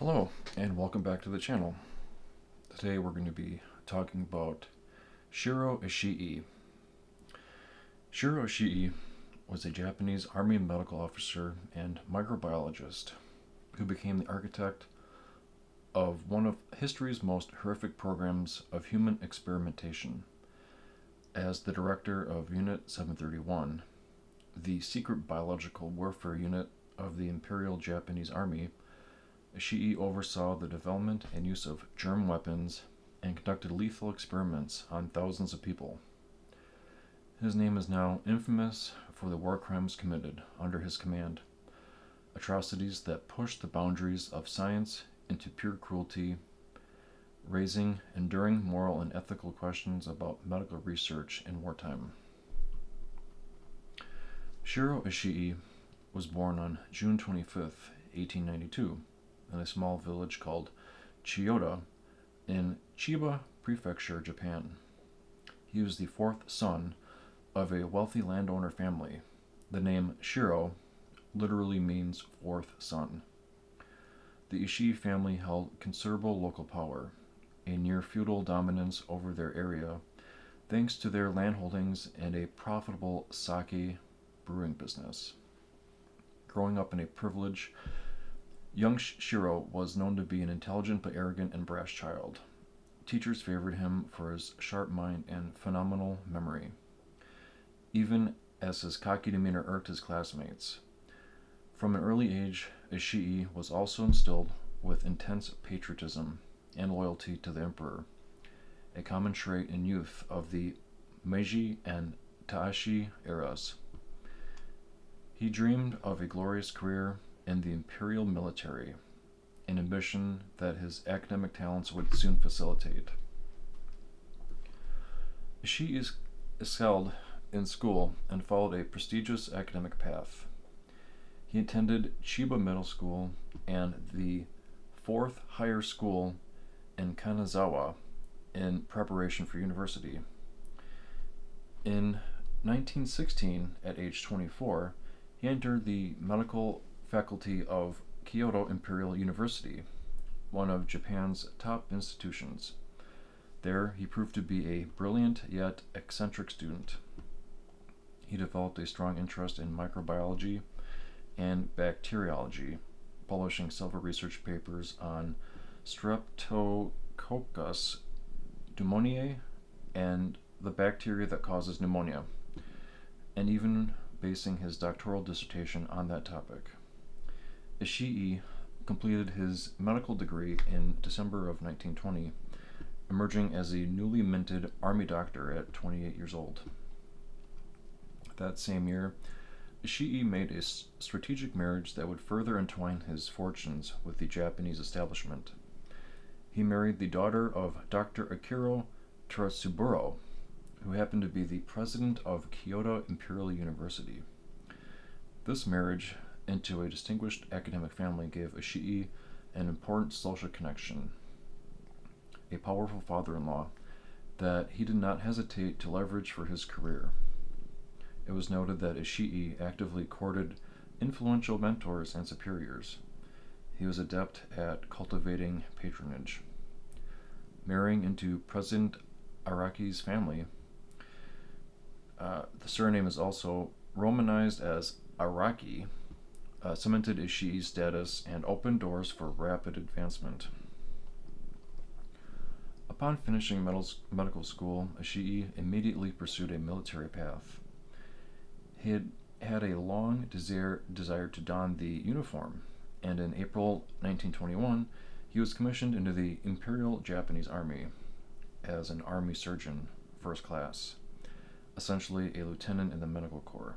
Hello, and welcome back to the channel. Today we're going to be talking about Shirō Ishii. Shirō Ishii was a Japanese Army medical officer and microbiologist who became the architect of one of history's most horrific programs of human experimentation. As the director of Unit 731, the secret biological warfare unit of the Imperial Japanese Army, Ishii oversaw the development and use of germ weapons and conducted lethal experiments on thousands of people. His name is now infamous for the war crimes committed under his command, atrocities that pushed the boundaries of science into pure cruelty, raising enduring moral and ethical questions about medical research in wartime. Shirō Ishii was born on June 25th, 1892, in a small village called Chiyoda in Chiba Prefecture, Japan. He was the fourth son of a wealthy landowner family. The name Shirō literally means fourth son. The Ishii family held considerable local power, a near-feudal dominance over their area, thanks to their landholdings and a profitable sake brewing business. Growing up in a privileged, young Shirō was known to be an intelligent but arrogant and brash child. Teachers favored him for his sharp mind and phenomenal memory, even as his cocky demeanor irked his classmates. From an early age, Ishii was also instilled with intense patriotism and loyalty to the emperor, a common trait in youth of the Meiji and Taisho eras. He dreamed of a glorious career in the imperial military, an ambition that his academic talents would soon facilitate. Ishii excelled in school and followed a prestigious academic path. He attended Chiba Middle School and the Fourth Higher School in Kanazawa in preparation for university. In 1916, at age 24, he entered the medical faculty of Kyoto Imperial University, one of Japan's top institutions. There, he proved to be a brilliant yet eccentric student. He developed a strong interest in microbiology and bacteriology, publishing several research papers on Streptococcus pneumoniae and the bacteria that causes pneumonia, and even basing his doctoral dissertation on that topic. Ishii completed his medical degree in December of 1920, emerging as a newly minted army doctor at 28 years old. That same year, Ishii made a strategic marriage that would further entwine his fortunes with the Japanese establishment. He married the daughter of Dr. Akira Teratsuburo, who happened to be the president of Kyoto Imperial University. This marriage into a distinguished academic family gave Ishii an important social connection, a powerful father-in-law that he did not hesitate to leverage for his career. It was noted that Ishii actively courted influential mentors and superiors. He was adept at cultivating patronage. Marrying into President Araki's family, the surname is also romanized as Araki, cemented Ishii's status and opened doors for rapid advancement. Upon finishing medical school, Ishii immediately pursued a military path. He had a long desire to don the uniform, and in April 1921, he was commissioned into the Imperial Japanese Army as an army surgeon, first class, essentially a lieutenant in the medical corps.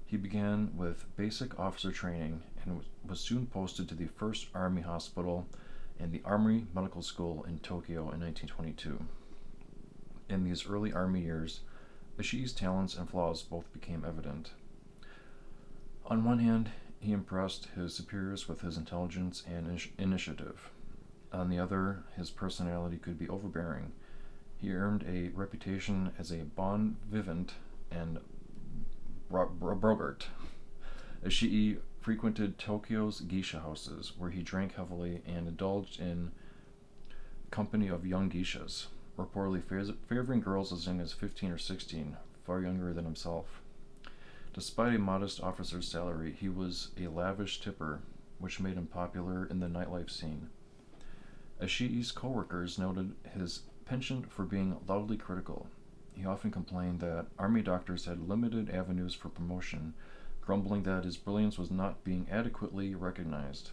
He began with basic officer training and was soon posted to the First Army Hospital and the Army Medical School in Tokyo in 1922. In these early Army years, Ishii's talents and flaws both became evident. On one hand, he impressed his superiors with his intelligence and initiative. On the other, his personality could be overbearing. He earned a reputation as a bon vivant and braggart. Ishii frequented Tokyo's geisha houses, where he drank heavily and indulged in company of young geishas, reportedly favoring girls as young as 15 or 16, far younger than himself. Despite a modest officer's salary, he was a lavish tipper, which made him popular in the nightlife scene. Ishii's co-workers noted his penchant for being loudly critical. He often complained that army doctors had limited avenues for promotion, grumbling that his brilliance was not being adequately recognized.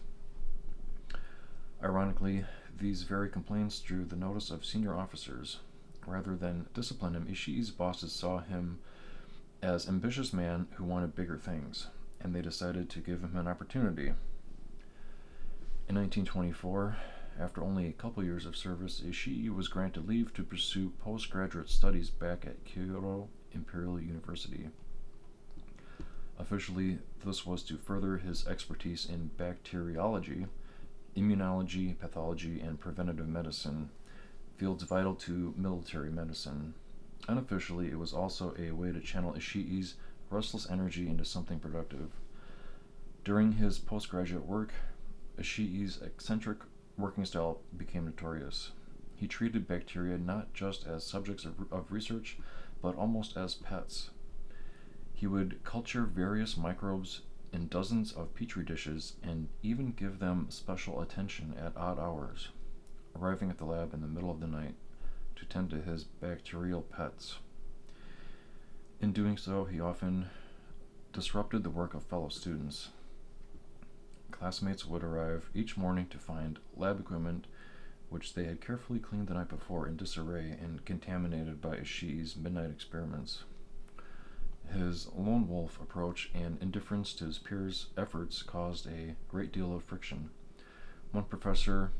Ironically, these very complaints drew the notice of senior officers. Rather than discipline him, Ishii's bosses saw him as an ambitious man who wanted bigger things, and they decided to give him an opportunity. In 1924, after only a couple years of service, Ishii was granted leave to pursue postgraduate studies back at Kyoto Imperial University. Officially, this was to further his expertise in bacteriology, immunology, pathology, and preventative medicine, fields vital to military medicine. Unofficially, it was also a way to channel Ishii's restless energy into something productive. During his postgraduate work, Ishii's eccentric working style became notorious. He treated bacteria not just as subjects of research, but almost as pets. He would culture various microbes in dozens of petri dishes and even give them special attention at odd hours, arriving at the lab in the middle of the night to tend to his bacterial pets. In doing so, he often disrupted the work of fellow students. Classmates would arrive each morning to find lab equipment which they had carefully cleaned the night before in disarray and contaminated by Ishii's midnight experiments. His lone wolf approach and indifference to his peers' efforts caused a great deal of friction. One professor,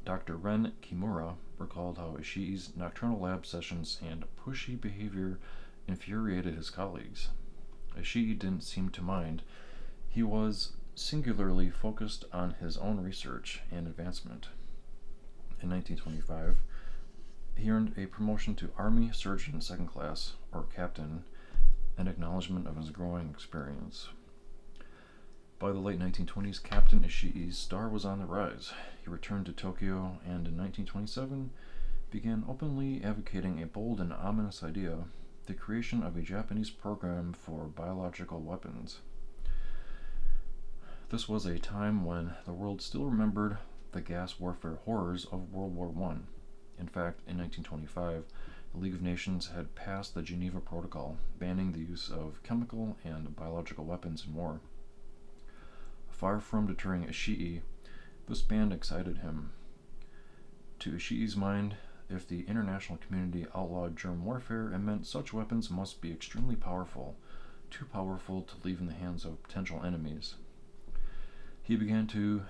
Dr. Ren Kimura, recalled how Ishii's nocturnal lab sessions and pushy behavior infuriated his colleagues. Ishii didn't seem to mind. He was singularly focused on his own research and advancement. In 1925, he earned a promotion to Army Surgeon Second Class, or Captain, an acknowledgement of his growing experience. By the late 1920s, Captain Ishii's star was on the rise. He returned to Tokyo and in 1927 began openly advocating a bold and ominous idea, the creation of a Japanese program for biological weapons. This was a time when the world still remembered the gas warfare horrors of World War I. In fact, in 1925, the League of Nations had passed the Geneva Protocol, banning the use of chemical and biological weapons in war. Far from deterring Ishii, this ban excited him. To Ishii's mind, if the international community outlawed germ warfare, it meant such weapons must be extremely powerful, too powerful to leave in the hands of potential enemies. He began to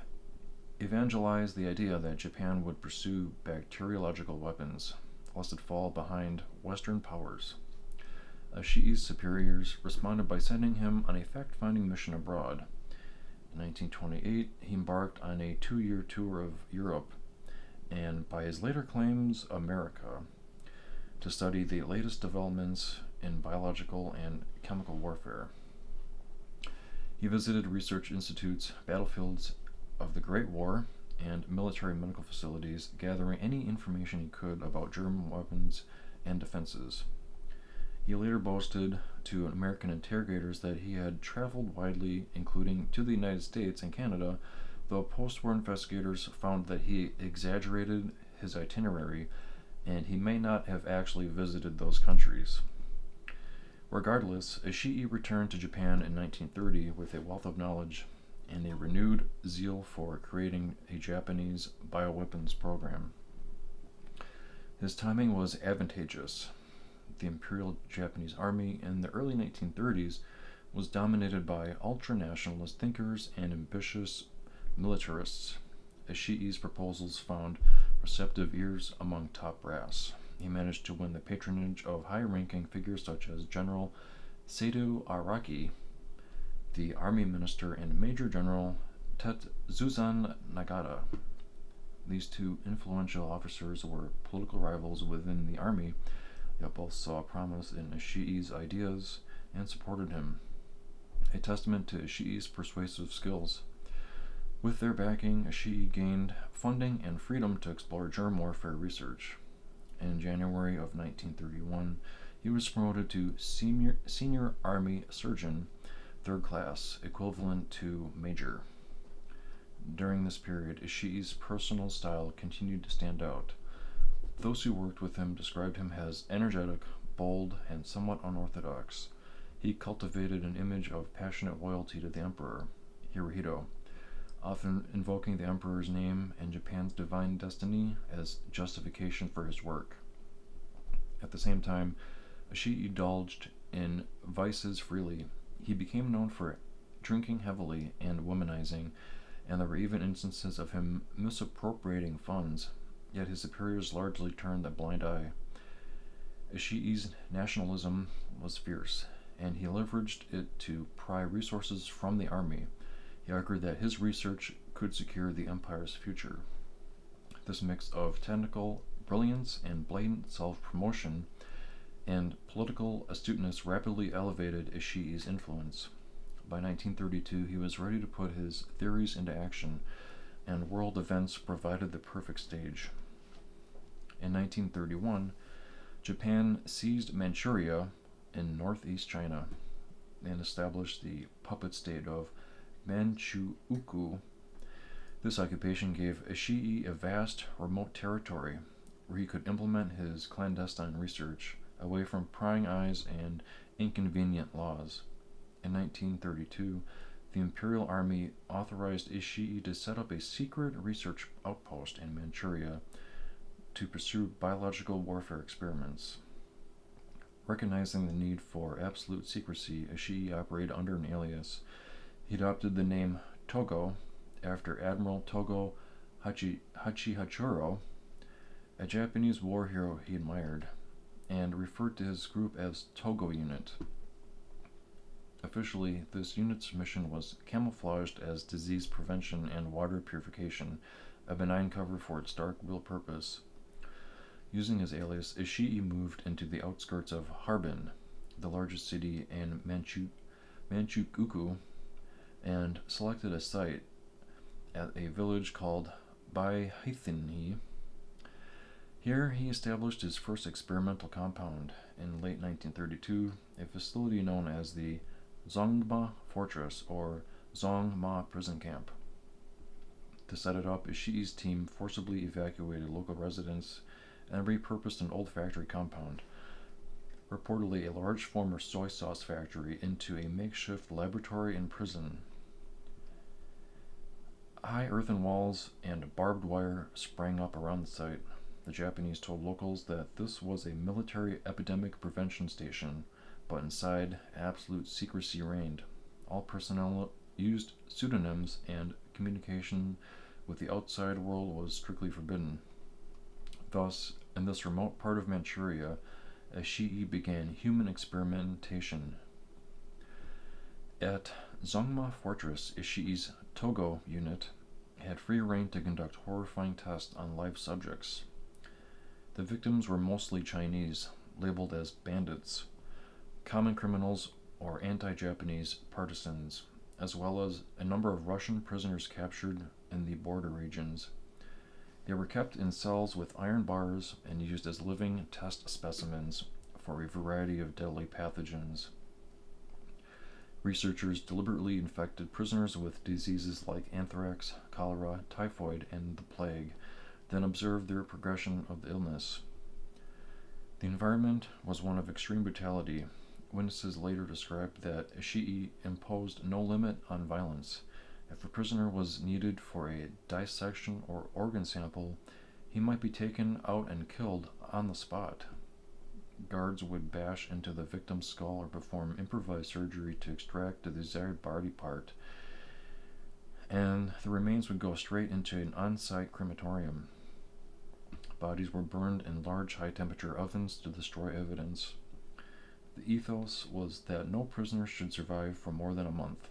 evangelize the idea that Japan would pursue bacteriological weapons, lest it fall behind Western powers. Ishii's superiors responded by sending him on a fact-finding mission abroad. In 1928, he embarked on a 2-year tour of Europe, and by his later claims, America, to study the latest developments in biological and chemical warfare. He visited research institutes, battlefields of the Great War, and military medical facilities, gathering any information he could about German weapons and defenses. He later boasted to American interrogators that he had traveled widely, including to the United States and Canada, though post-war investigators found that he exaggerated his itinerary and he may not have actually visited those countries. Regardless, Ishii returned to Japan in 1930 with a wealth of knowledge and a renewed zeal for creating a Japanese bioweapons program. His timing was advantageous. The Imperial Japanese Army in the early 1930s was dominated by ultra-nationalist thinkers and ambitious militarists. Ishii's proposals found receptive ears among top brass. He managed to win the patronage of high-ranking figures such as General Seito Araki, the Army Minister, and Major General Tetsuzan Nagata. These two influential officers were political rivals within the army, yet both saw promise in Ishii's ideas and supported him. a testament to Ishii's persuasive skills. With their backing, Ishii gained funding and freedom to explore germ warfare research. In January of 1931, he was promoted to senior Army Surgeon, 3rd class, equivalent to Major. During this period, Ishii's personal style continued to stand out. Those who worked with him described him as energetic, bold, and somewhat unorthodox. He cultivated an image of passionate loyalty to the emperor, Hirohito, often invoking the emperor's name and Japan's divine destiny as justification for his work. At the same time, Ishii indulged in vices freely. He became known for drinking heavily and womanizing, and there were even instances of him misappropriating funds, yet his superiors largely turned a blind eye. Ishii's nationalism was fierce, and he leveraged it to pry resources from the army. He argued that his research could secure the empire's future. This mix of technical brilliance and blatant self-promotion and political astuteness rapidly elevated Ishii's influence. By 1932, he was ready to put his theories into action, and world events provided the perfect stage. In 1931, Japan seized Manchuria in northeast China and established the puppet state of Manchukuo. This occupation gave Ishii a vast, remote territory where he could implement his clandestine research away from prying eyes and inconvenient laws. In 1932, the Imperial Army authorized Ishii to set up a secret research outpost in Manchuria to pursue biological warfare experiments. Recognizing the need for absolute secrecy, Ishii operated under an alias. He adopted the name Togo after Admiral Togo Hachihachiro, a Japanese war hero he admired, and referred to his group as Togo Unit. Officially, this unit's mission was camouflaged as disease prevention and water purification, a benign cover for its dark real purpose. Using his alias, Ishii moved into the outskirts of Harbin, the largest city in Manchukuo, and selected a site at a village called Biography. Here he established his first experimental compound in late 1932, a facility known as the Zongma Fortress or Zongma Prison Camp. To set it up, Ishii's team forcibly evacuated local residents and repurposed an old factory compound, reportedly a large former soy sauce factory, into a makeshift laboratory and prison. High earthen walls and barbed wire sprang up around the site. The Japanese told locals that this was a military epidemic prevention station, but inside, absolute secrecy reigned. All personnel used pseudonyms, and communication with the outside world was strictly forbidden. Thus, in this remote part of Manchuria, Ishii began human experimentation. At Zongma Fortress, Ishii's Togo unit had free rein to conduct horrifying tests on live subjects. The victims were mostly Chinese, labeled as bandits, common criminals, or anti-Japanese partisans, as well as a number of Russian prisoners captured in the border regions. They were kept in cells with iron bars and used as living test specimens for a variety of deadly pathogens. Researchers deliberately infected prisoners with diseases like anthrax, cholera, typhoid, and the plague, then observed their progression of the illness. The environment was one of extreme brutality. Witnesses later described that Ishii imposed no limit on violence. If a prisoner was needed for a dissection or organ sample, he might be taken out and killed on the spot. Guards would bash into the victim's skull or perform improvised surgery to extract the desired body part, and the remains would go straight into an on-site crematorium. Bodies were burned in large high-temperature ovens to destroy evidence. The ethos was that no prisoner should survive for more than a month.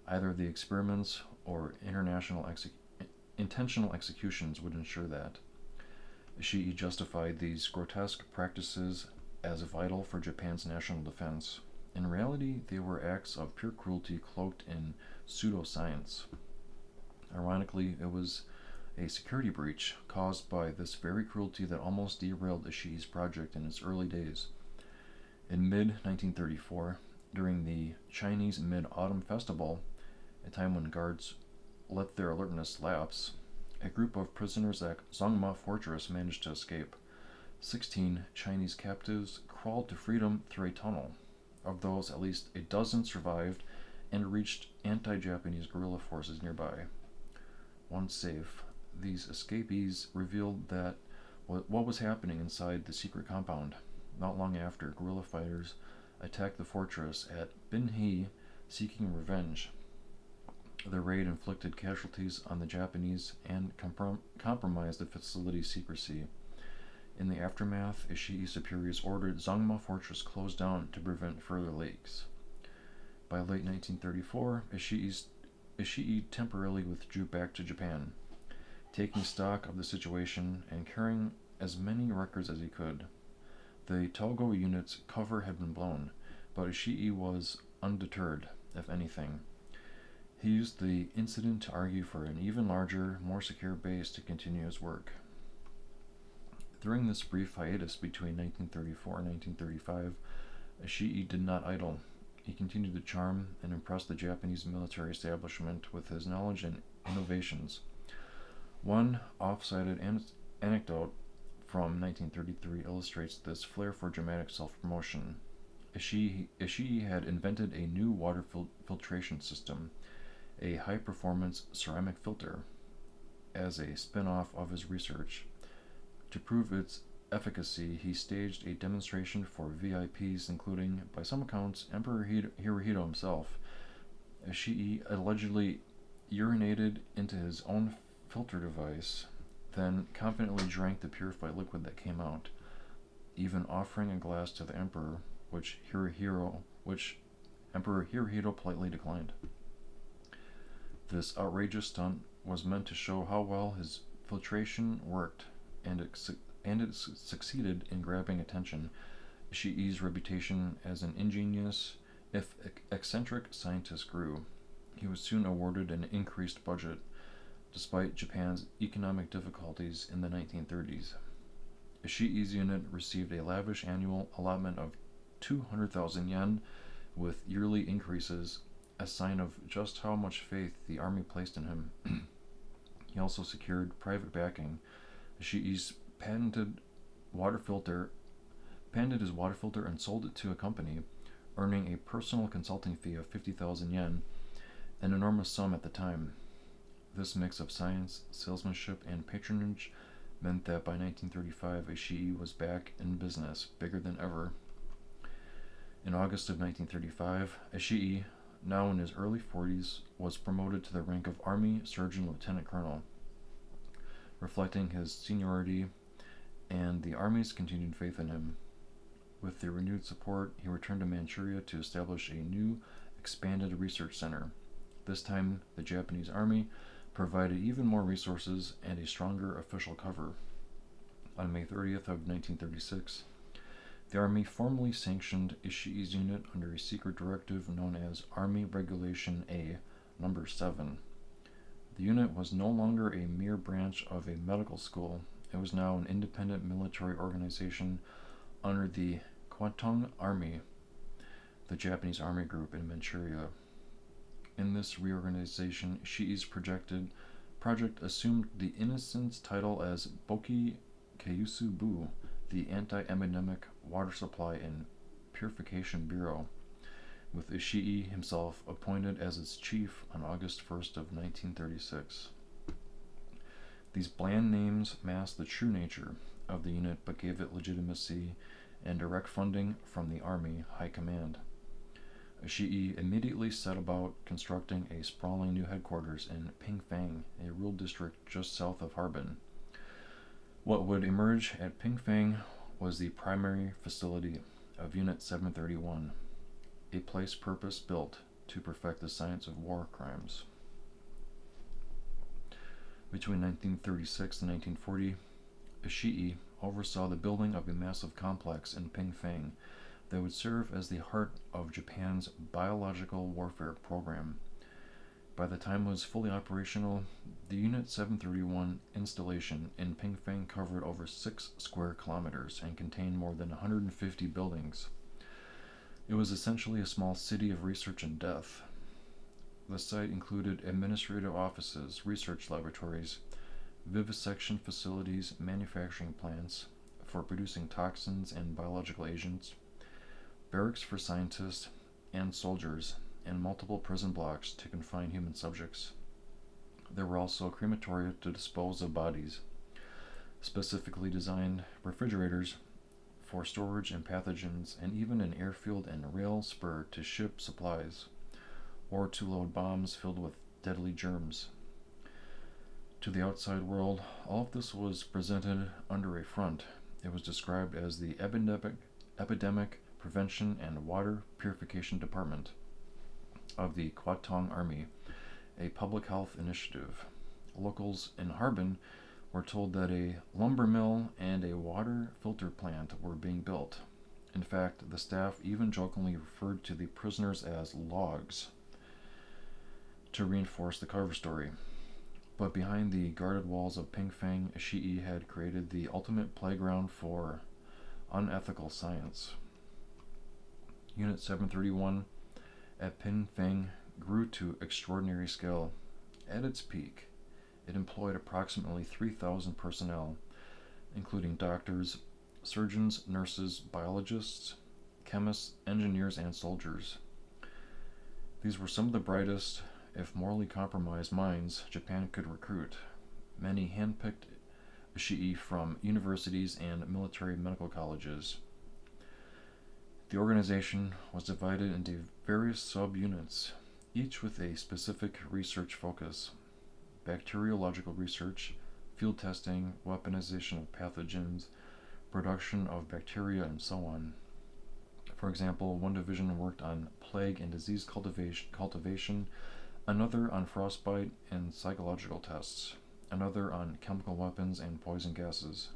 Either the experiments or intentional executions would ensure that. Ishii justified these grotesque practices as vital for Japan's national defense. In reality, they were acts of pure cruelty cloaked in pseudoscience. Ironically, it was a security breach caused by this very cruelty that almost derailed Ishii's project in its early days. In mid 1934, during the Chinese Mid Autumn Festival, a time when guards let their alertness lapse, a group of prisoners at Zongma Fortress managed to escape. 16 Chinese captives crawled to freedom through a tunnel. Of those, at least a dozen survived and reached anti-Japanese guerrilla forces nearby. Once safe, these escapees revealed that what was happening inside the secret compound. Not long after, guerrilla fighters attacked the fortress at Binhe, seeking revenge. The raid inflicted casualties on the Japanese and compromised the facility's secrecy. In the aftermath, Ishii superiors ordered Zongma Fortress closed down to prevent further leaks. By late 1934, Ishii temporarily withdrew back to Japan, taking stock of the situation and carrying as many records as he could. The Togo unit's cover had been blown, but Ishii was undeterred, if anything. He used the incident to argue for an even larger, more secure base to continue his work. During this brief hiatus between 1934 and 1935, Ishii did not idle. He continued to charm and impress the Japanese military establishment with his knowledge and innovations. One off-sided anecdote from 1933 illustrates this flair for dramatic self-promotion. Ishii had invented a new water filtration system, a high-performance ceramic filter, as a spin-off of his research. To prove its efficacy, he staged a demonstration for VIPs, including, by some accounts, Emperor Hirohito himself. Ishii allegedly urinated into his own filter device, then confidently drank the purified liquid that came out, even offering a glass to the emperor, which Emperor Hirohito politely declined. This outrageous stunt was meant to show how well his filtration worked, and it succeeded in grabbing attention. Ishii's reputation as an ingenious, if eccentric scientist grew. He was soon awarded an increased budget, despite Japan's economic difficulties in the 1930s. Ishii's unit received a lavish annual allotment of 200,000 yen, with yearly increases, a sign of just how much faith the army placed in him. He also secured private backing. Ishii's patented his water filter and sold it to a company, earning a personal consulting fee of 50,000 yen, an enormous sum at the time. This mix of science, salesmanship, and patronage meant that by 1935, Ishii was back in business, bigger than ever. In August of 1935, Ishii, now in his early 40s, was promoted to the rank of Army Surgeon Lieutenant Colonel, reflecting his seniority and the Army's continued faith in him. With their renewed support, he returned to Manchuria to establish a new, expanded research center. This time, the Japanese Army provided even more resources and a stronger official cover. On May 30th of 1936, the Army formally sanctioned Ishii's unit under a secret directive known as Army Regulation A, Number 7. The unit was no longer a mere branch of a medical school. It was now an independent military organization under the Kwantung Army, the Japanese Army group in Manchuria. In this reorganization, Ishii's project assumed the innocent title as Boki Keiusu Bu, the Anti-Epidemic Water Supply and Purification Bureau, with Ishii himself appointed as its chief on August 1st of 1936. These bland names masked the true nature of the unit but gave it legitimacy and direct funding from the Army High Command. Ishii immediately set about constructing a sprawling new headquarters in Pingfang, a rural district just south of Harbin. What would emerge at Pingfang was the primary facility of Unit 731, a place purpose-built to perfect the science of war crimes. Between 1936 and 1940, Ishii oversaw the building of a massive complex in Pingfang, that would serve as the heart of Japan's biological warfare program. By the time it was fully operational, the Unit 731 installation in Pingfang covered over 6 square kilometers and contained more than 150 buildings. It was essentially a small city of research and death. The site included administrative offices, research laboratories, vivisection facilities, manufacturing plants for producing toxins and biological agents, barracks for scientists and soldiers, and multiple prison blocks to confine human subjects. There were also crematoria to dispose of bodies, specifically designed refrigerators for storage and pathogens, and even an airfield and rail spur to ship supplies, or to load bombs filled with deadly germs. To the outside world, all of this was presented under a front. It was described as the Epidemic Prevention and Water Purification Department of the Kwatong Army, a public health initiative. Locals in Harbin were told that a lumber mill and a water filter plant were being built. In fact, the staff even jokingly referred to the prisoners as logs to reinforce the cover story. But behind the guarded walls of Pingfang, Ishii had created the ultimate playground for unethical science. Unit 731 at Pingfang grew to extraordinary scale. At its peak, it employed approximately 3,000 personnel, including doctors, surgeons, nurses, biologists, chemists, engineers, and soldiers. These were some of the brightest, if morally compromised, minds Japan could recruit. Many handpicked Ishii from universities and military medical colleges. The organization was divided into various sub-units, each with a specific research focus: bacteriological research, field testing, weaponization of pathogens, production of bacteria, and so on. For example, one division worked on plague and disease cultivation, another on frostbite and psychological tests, another on chemical weapons and poison gases.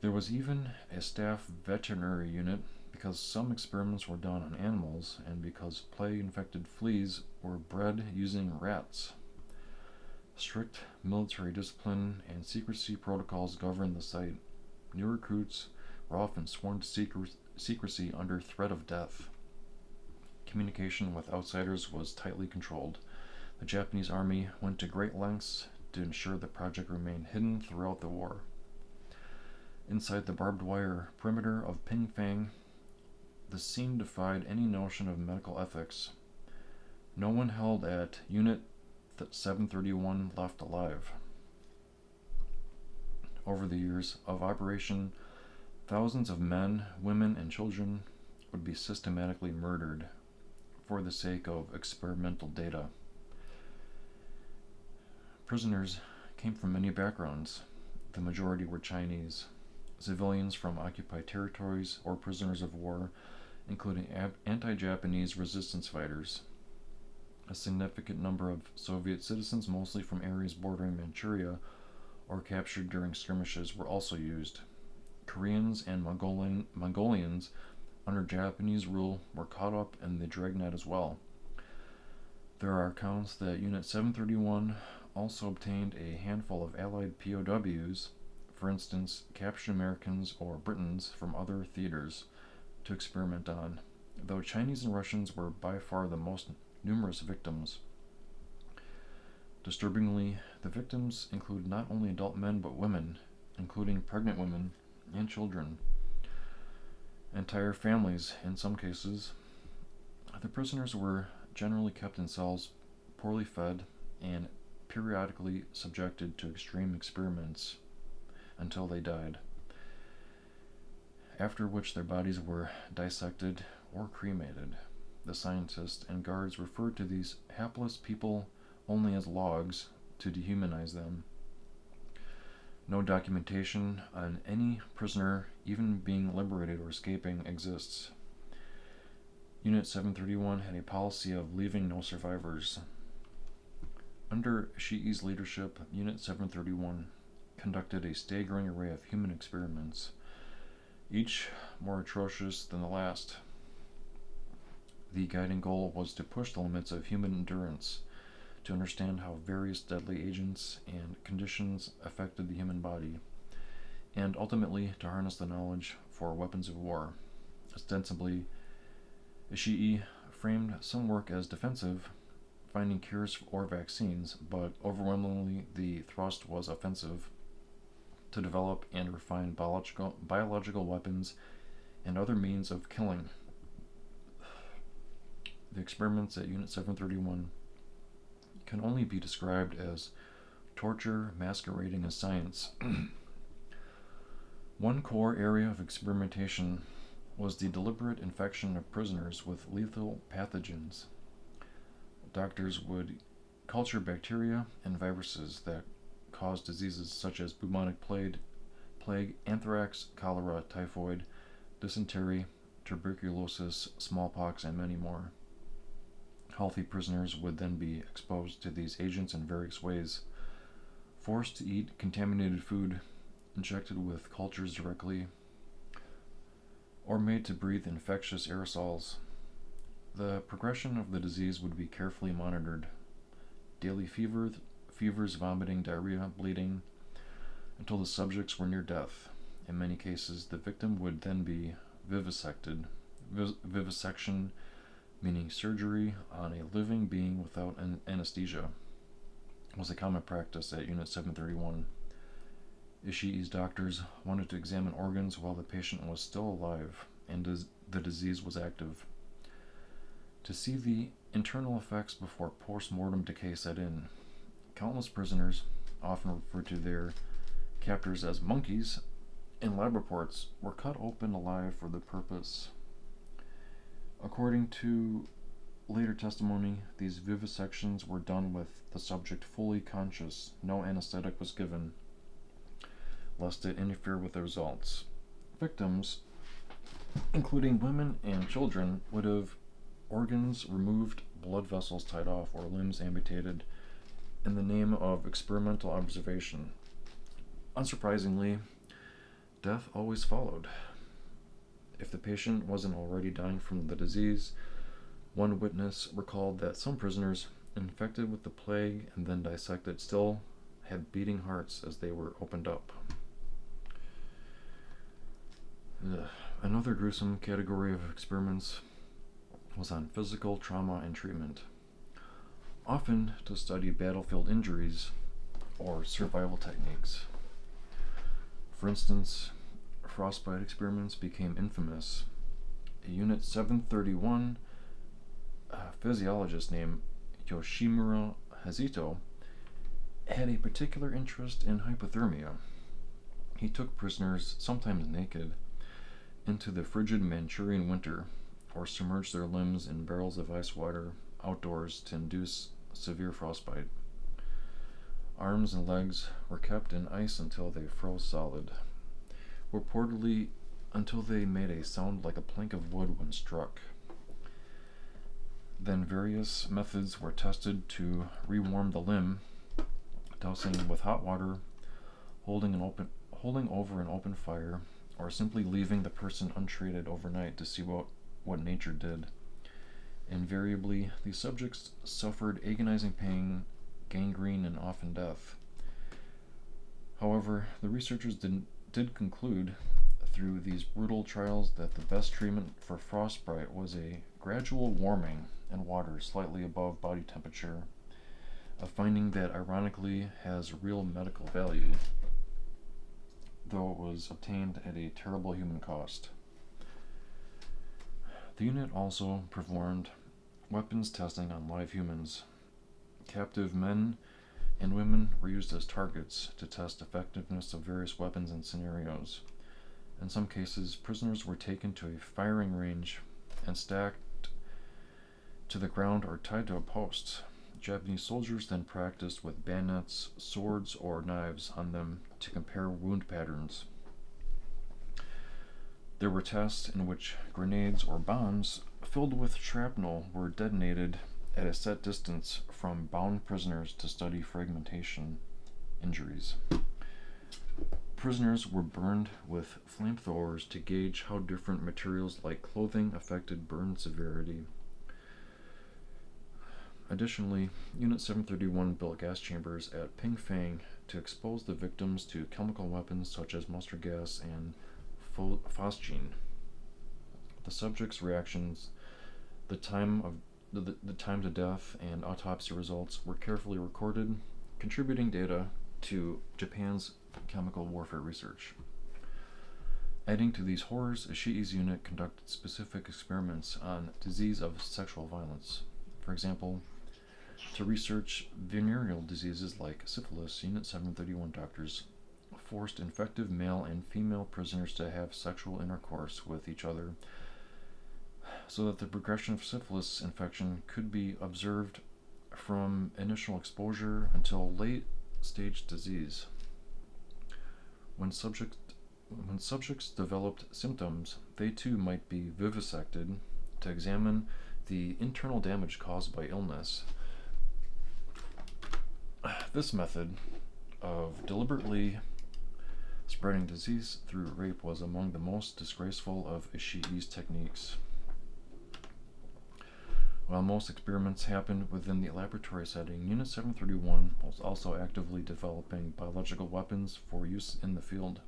There was even a staff veterinary unit because some experiments were done on animals and because plague-infected fleas were bred using rats. Strict military discipline and secrecy protocols governed the site. New recruits were often sworn to secrecy under threat of death. Communication with outsiders was tightly controlled. The Japanese army went to great lengths to ensure the project remained hidden throughout the war. Inside the barbed wire perimeter of Pingfang, the scene defied any notion of medical ethics. No one held at Unit 731 left alive. Over the years of operation, thousands of men, women, and children would be systematically murdered for the sake of experimental data. Prisoners came from many backgrounds. The majority were Chinese, civilians from occupied territories, or prisoners of war, including anti-Japanese resistance fighters. A significant number of Soviet citizens, mostly from areas bordering Manchuria or captured during skirmishes, were also used. Koreans and Mongolians under Japanese rule were caught up in the dragnet as well. There are accounts that Unit 731 also obtained a handful of Allied POWs, for instance, captured Americans or Britons from other theaters, to experiment on, though Chinese and Russians were by far the most numerous victims. Disturbingly, the victims include not only adult men but women, including pregnant women and children. Entire families, in some cases. The prisoners were generally kept in cells, poorly fed, and periodically subjected to extreme experiments until they died, after which their bodies were dissected or cremated. The scientists and guards referred to these hapless people only as logs to dehumanize them. No documentation on any prisoner even being liberated or escaping exists. Unit 731 had a policy of leaving no survivors. Under Ishii's leadership, Unit 731 conducted a staggering array of human experiments. each more atrocious than the last. The guiding goal was to push the limits of human endurance, to understand how various deadly agents and conditions affected the human body, and ultimately to harness the knowledge for weapons of war. Ostensibly, Ishii framed some work as defensive, finding cures or vaccines, but overwhelmingly the thrust was offensive, to develop and refine biological weapons and other means of killing. The experiments at Unit 731 can only be described as torture masquerading as science. One core area of experimentation was the deliberate infection of prisoners with lethal pathogens. Doctors would culture bacteria and viruses that cause diseases such as bubonic plague, anthrax, cholera, typhoid, dysentery, tuberculosis, smallpox, and many more. Healthy prisoners would then be exposed to these agents in various ways, forced to eat contaminated food, injected with cultures directly, or made to breathe infectious aerosols. The progression of the disease would be carefully monitored. Daily fevers, vomiting, diarrhea, bleeding, until the subjects were near death. In many cases, the victim would then be vivisected. Vivisection meaning surgery on a living being without anesthesia, was a common practice at Unit 731. Ishii's doctors wanted to examine organs while the patient was still alive and the disease was active, to see the internal effects before post-mortem decay set in. Countless prisoners, often referred to their captors as monkeys, in lab reports were cut open alive for the purpose. According to later testimony, these vivisections were done with the subject fully conscious. No anesthetic was given, lest it interfere with the results. Victims, including women and children, would have organs removed, blood vessels tied off, or limbs amputated in the name of experimental observation. Unsurprisingly, death always followed. If the patient wasn't already dying from the disease, one witness recalled that some prisoners infected with the plague and then dissected still had beating hearts as they were opened up. Another gruesome category of experiments was on physical trauma and treatment, often to study battlefield injuries or survival techniques. For instance, frostbite experiments became infamous. A Unit 731 physiologist named Yoshimura Hazito had a particular interest in hypothermia. He took prisoners, sometimes naked, into the frigid Manchurian winter, or submerged their limbs in barrels of ice water outdoors to induce severe frostbite. Arms and legs were kept in ice until they froze solid, reportedly until they made a sound like a plank of wood when struck. Then various methods were tested to rewarm the limb, dousing with hot water, holding over an open fire, or simply leaving the person untreated overnight to see what nature did. Invariably, these subjects suffered agonizing pain, gangrene, and often death. However, the researchers did conclude through these brutal trials that the best treatment for frostbite was a gradual warming in water slightly above body temperature, a finding that ironically has real medical value, though it was obtained at a terrible human cost. The unit also performed weapons testing on live humans. Captive men and women were used as targets to test effectiveness of various weapons and scenarios. In some cases, prisoners were taken to a firing range and stacked to the ground or tied to a post. Japanese soldiers then practiced with bayonets, swords, or knives on them to compare wound patterns. There were tests in which grenades or bombs filled with shrapnel were detonated at a set distance from bound prisoners to study fragmentation injuries. Prisoners were burned with flamethrowers to gauge how different materials like clothing affected burn severity. Additionally, Unit 731 built gas chambers at Pingfang to expose the victims to chemical weapons such as mustard gas and phosgene. The subjects' reactions, the time to death, and autopsy results were carefully recorded, contributing data to Japan's chemical warfare research. Adding to these horrors, Ishii's unit conducted specific experiments on disease of sexual violence. For example, to research venereal diseases like syphilis, Unit 731 doctors forced infected male and female prisoners to have sexual intercourse with each other so that the progression of syphilis infection could be observed from initial exposure until late stage disease. When subjects developed symptoms, they too might be vivisected to examine the internal damage caused by illness. This method of deliberately spreading disease through rape was among the most disgraceful of Ishii's techniques. While most experiments happened within the laboratory setting, Unit 731 was also actively developing biological weapons for use in the field.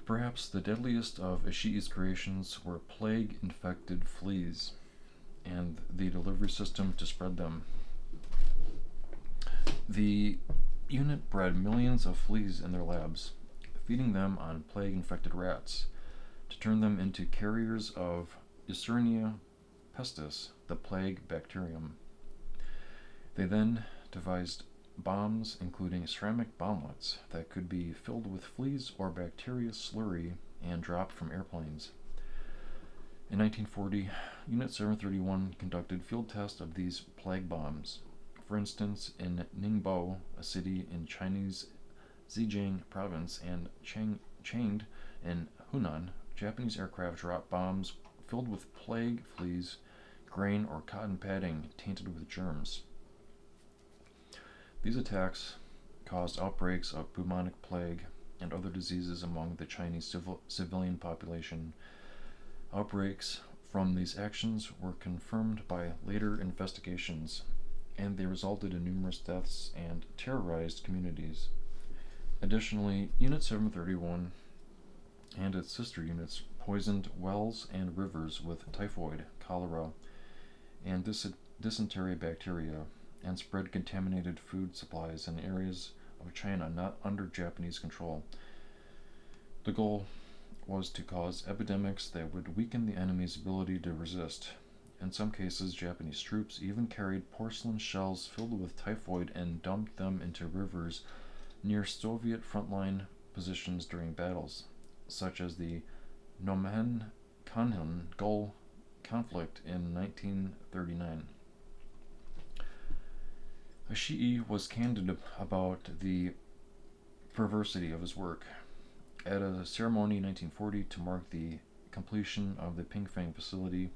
Perhaps the deadliest of Ishii's creations were plague-infected fleas and the delivery system to spread them. The unit bred millions of fleas in their labs, feeding them on plague-infected rats to turn them into carriers of Yersinia pestis, the plague bacterium. They then devised bombs, including ceramic bomblets, that could be filled with fleas or bacteria slurry and dropped from airplanes. In 1940, Unit 731 conducted field tests of these plague bombs. For instance, in Ningbo, a city in Chinese Zhejiang province, and Changde in Hunan, Japanese aircraft dropped bombs filled with plague fleas, grain, or cotton padding tainted with germs. These attacks caused outbreaks of bubonic plague and other diseases among the Chinese civilian population. Outbreaks from these actions were confirmed by later investigations, and they resulted in numerous deaths and terrorized communities. Additionally, Unit 731 and its sister units poisoned wells and rivers with typhoid, cholera, and dysentery bacteria, and spread contaminated food supplies in areas of China not under Japanese control. The goal was to cause epidemics that would weaken the enemy's ability to resist. In some cases, Japanese troops even carried porcelain shells filled with typhoid and dumped them into rivers near Soviet frontline positions during battles, such as the Nomen-Khanhin-Gol conflict in 1939. Ishii was candid about the perversity of his work. At a ceremony in 1940 to mark the completion of the Pingfang facility,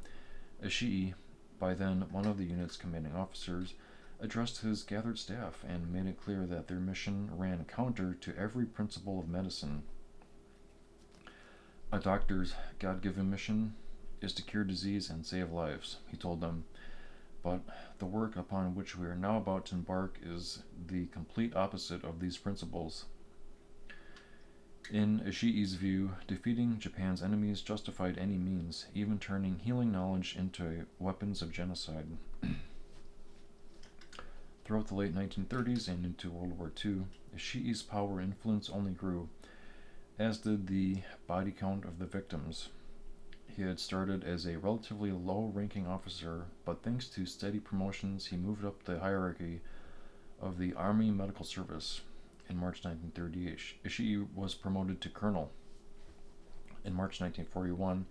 Ishii, by then one of the unit's commanding officers, addressed his gathered staff and made it clear that their mission ran counter to every principle of medicine. A doctor's God-given mission is to cure disease and save lives, he told them, but the work upon which we are now about to embark is the complete opposite of these principles. In Ishii's view, defeating Japan's enemies justified any means, even turning healing knowledge into weapons of genocide. Throughout the late 1930s and into World War II, Ishii's power and influence only grew, as did the body count of the victims. He had started as a relatively low-ranking officer, but thanks to steady promotions, he moved up the hierarchy of the Army Medical Service. In March 1938, Ishii was promoted to colonel. In March 1941,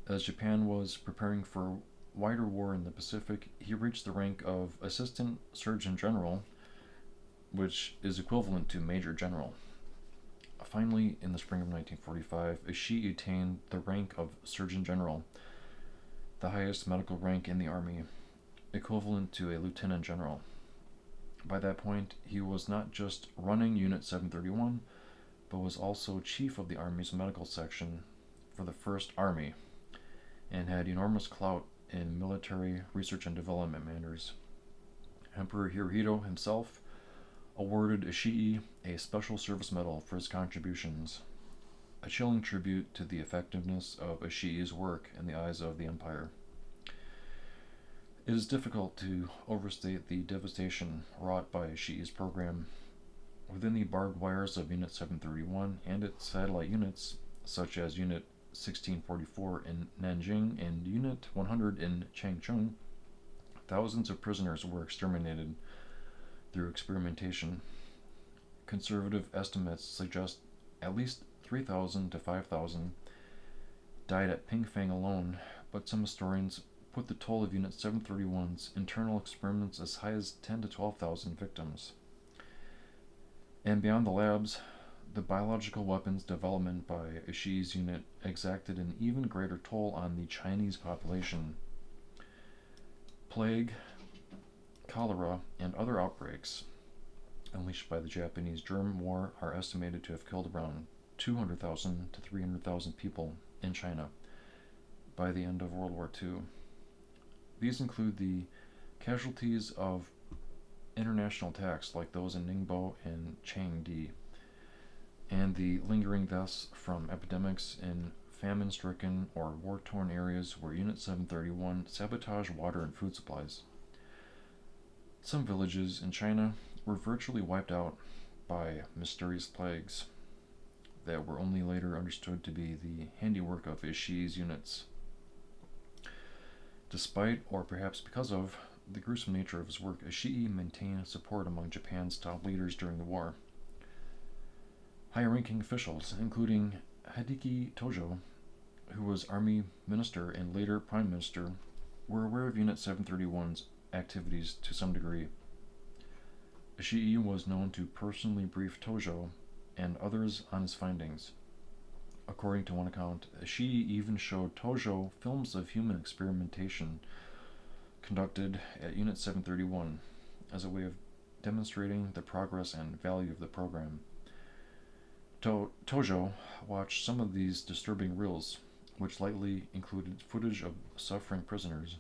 as Japan was preparing for a wider war in the Pacific, he reached the rank of Assistant Surgeon General, which is equivalent to Major General. Finally, in the spring of 1945, Ishii attained the rank of Surgeon General, the highest medical rank in the Army, equivalent to a Lieutenant General. By that point, he was not just running Unit 731, but was also chief of the Army's medical section for the First Army, and had enormous clout in military research and development matters. Emperor Hirohito himself awarded Ishii a Special Service Medal for his contributions, a chilling tribute to the effectiveness of Ishii's work in the eyes of the empire. It is difficult to overstate the devastation wrought by Ishii's program. Within the barbed wires of Unit 731 and its satellite units, such as Unit 1644 in Nanjing and Unit 100 in Changchun, thousands of prisoners were exterminated through experimentation. Conservative estimates suggest at least 3,000 to 5,000 died at Pingfang alone, but some historians put the toll of Unit 731's internal experiments as high as 10 to 12,000 victims. And beyond the labs, the biological weapons development by Ishii's unit exacted an even greater toll on the Chinese population. Plague, cholera, and other outbreaks unleashed by the Japanese germ war are estimated to have killed around 200,000 to 300,000 people in China by the end of World War II. These include the casualties of international attacks like those in Ningbo and Changde, and the lingering deaths from epidemics in famine-stricken or war-torn areas where Unit 731 sabotaged water and food supplies. Some villages in China were virtually wiped out by mysterious plagues that were only later understood to be the handiwork of Ishii's units. Despite, or perhaps because of, the gruesome nature of his work, Ishii maintained support among Japan's top leaders during the war. High-ranking officials, including Hideki Tojo, who was army minister and later prime minister, were aware of Unit 731's activities to some degree. Ishii was known to personally brief Tojo and others on his findings. According to one account, Ishii even showed Tojo films of human experimentation conducted at Unit 731 as a way of demonstrating the progress and value of the program. Tojo watched some of these disturbing reels, which likely included footage of suffering prisoners,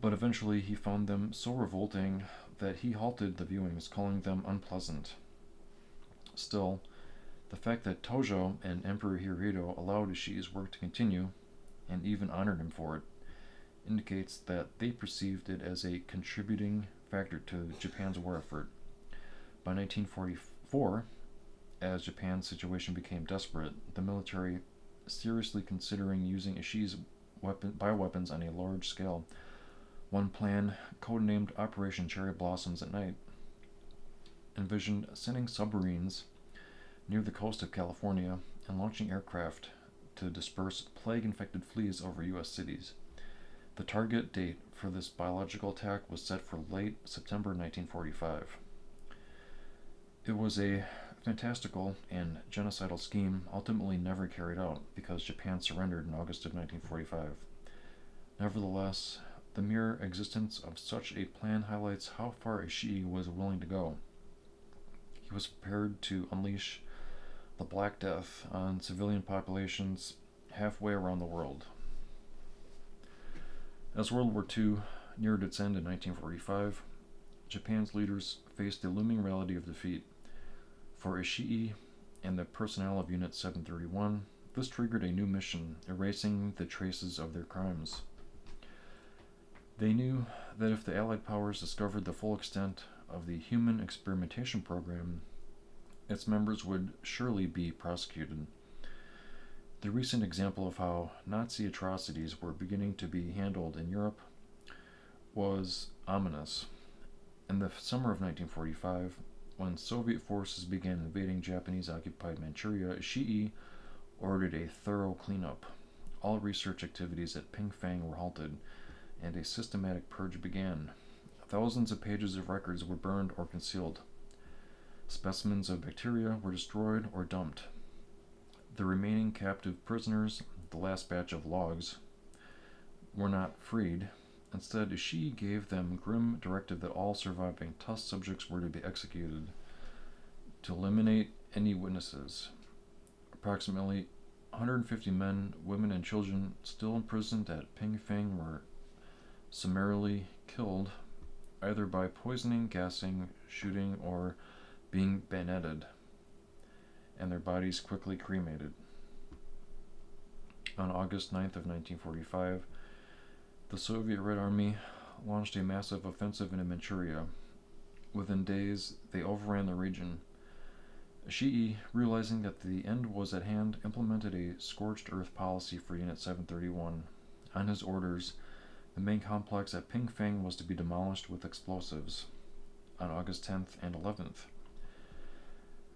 but eventually he found them so revolting that he halted the viewings, calling them unpleasant. Still, the fact that Tojo and Emperor Hirohito allowed Ishii's work to continue, and even honored him for it, indicates that they perceived it as a contributing factor to Japan's war effort. By 1944, as Japan's situation became desperate, the military seriously considering using Ishii's bioweapons on a large scale. One plan, codenamed Operation Cherry Blossoms at Night, envisioned sending submarines near the coast of California and launching aircraft to disperse plague-infected fleas over U.S. cities. The target date for this biological attack was set for late September 1945. It was a fantastical and genocidal scheme ultimately never carried out because Japan surrendered in August of 1945. Nevertheless, the mere existence of such a plan highlights how far Ishii was willing to go. He was prepared to unleash the Black Death on civilian populations halfway around the world. As World War II neared its end in 1945, Japan's leaders faced the looming reality of defeat. For Ishii and the personnel of Unit 731, this triggered a new mission, erasing the traces of their crimes. They knew that if the Allied powers discovered the full extent of the human experimentation program, its members would surely be prosecuted. The recent example of how Nazi atrocities were beginning to be handled in Europe was ominous. In the summer of 1945, when Soviet forces began invading Japanese-occupied Manchuria, Ishii ordered a thorough cleanup. All research activities at Pingfang were halted, and a systematic purge began. Thousands of pages of records were burned or concealed. Specimens of bacteria were destroyed or dumped. The remaining captive prisoners, the last batch of logs, were not freed. Instead, Ishii gave them grim directive that all surviving test subjects were to be executed to eliminate any witnesses. Approximately 150 men, women, and children still imprisoned at Pingfang were summarily killed either by poisoning, gassing, shooting, or being bayoneted, and their bodies quickly cremated. On August 9th of 1945, the Soviet Red Army launched a massive offensive into Manchuria. Within days, they overran the region. Ishii, realizing that the end was at hand, implemented a scorched earth policy for Unit 731. On his orders, the main complex at Pingfang was to be demolished with explosives on August 10th and 11th.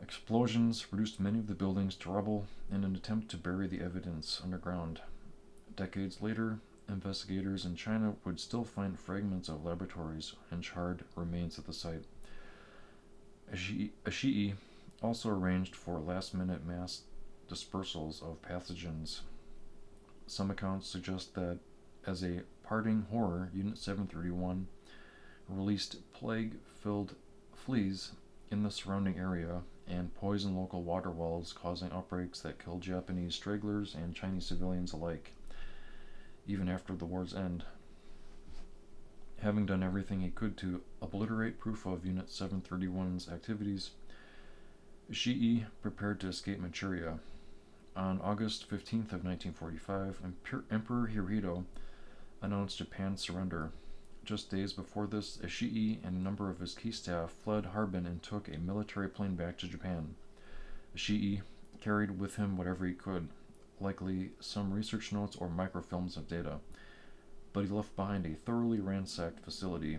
Explosions reduced many of the buildings to rubble in an attempt to bury the evidence underground. Decades later, investigators in China would still find fragments of laboratories and charred remains at the site. Ishii also arranged for last-minute mass dispersals of pathogens. Some accounts suggest that, as a parting horror, Unit 731 released plague-filled fleas in the surrounding area and poisoned local water wells, causing outbreaks that killed Japanese stragglers and Chinese civilians alike, even after the war's end. Having done everything he could to obliterate proof of Unit 731's activities, Ishii prepared to escape Manchuria. On August 15th of 1945, Emperor Hirohito announced Japan's surrender. Just days before this, Ishii and a number of his key staff fled Harbin and took a military plane back to Japan. Ishii carried with him whatever he could, likely some research notes or microfilms of data, but he left behind a thoroughly ransacked facility.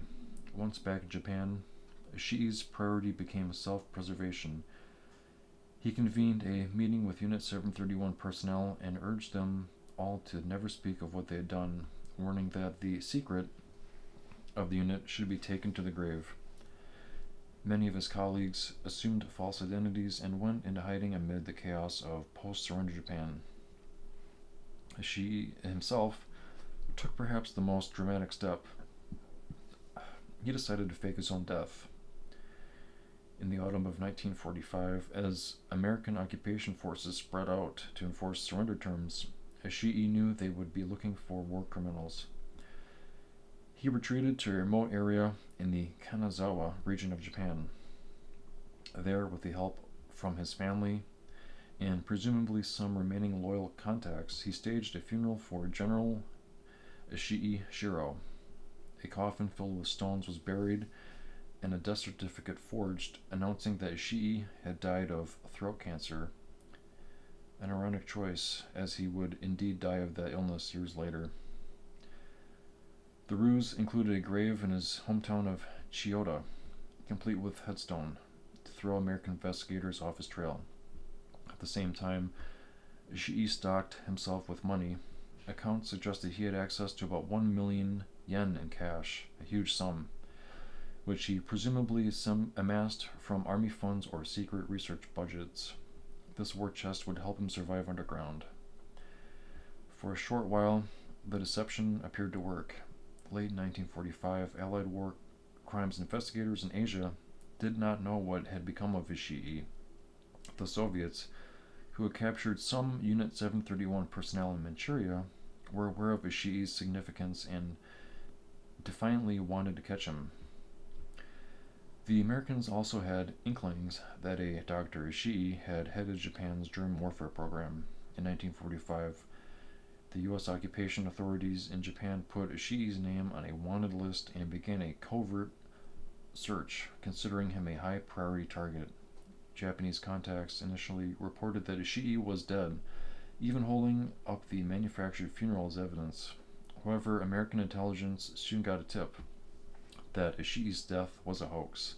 Once back in Japan, Ishii's priority became self-preservation. He convened a meeting with Unit 731 personnel and urged them all to never speak of what they had done, warning that the secret of the unit should be taken to the grave. Many of his colleagues assumed false identities and went into hiding amid the chaos of post-surrender Japan. Ishii himself took perhaps the most dramatic step. He decided to fake his own death. In the autumn of 1945, as American occupation forces spread out to enforce surrender terms, Ishii knew they would be looking for war criminals. He retreated to a remote area in the Kanazawa region of Japan. There, with the help from his family and presumably some remaining loyal contacts, he staged a funeral for General Ishii Shirō. A coffin filled with stones was buried and a death certificate forged announcing that Ishii had died of throat cancer, an ironic choice, as he would indeed die of that illness years later. The ruse included a grave in his hometown of Chiyoda, complete with headstone, to throw American investigators off his trail. At the same time, Ishii stocked himself with money. Accounts suggested he had access to about 1 million yen in cash, a huge sum, which he presumably amassed from army funds or secret research budgets. This war chest would help him survive underground. For a short while, the deception appeared to work. Late 1945, Allied war crimes investigators in Asia did not know what had become of Ishii. The Soviets, who had captured some Unit 731 personnel in Manchuria, were aware of Ishii's significance and defiantly wanted to catch him. The Americans also had inklings that a Dr. Ishii had headed Japan's germ warfare program. In 1945, the U.S. occupation authorities in Japan put Ishii's name on a wanted list and began a covert search, considering him a high priority target. Japanese contacts initially reported that Ishii was dead, even holding up the manufactured funeral as evidence. However, American intelligence soon got a tip that Ishii's death was a hoax.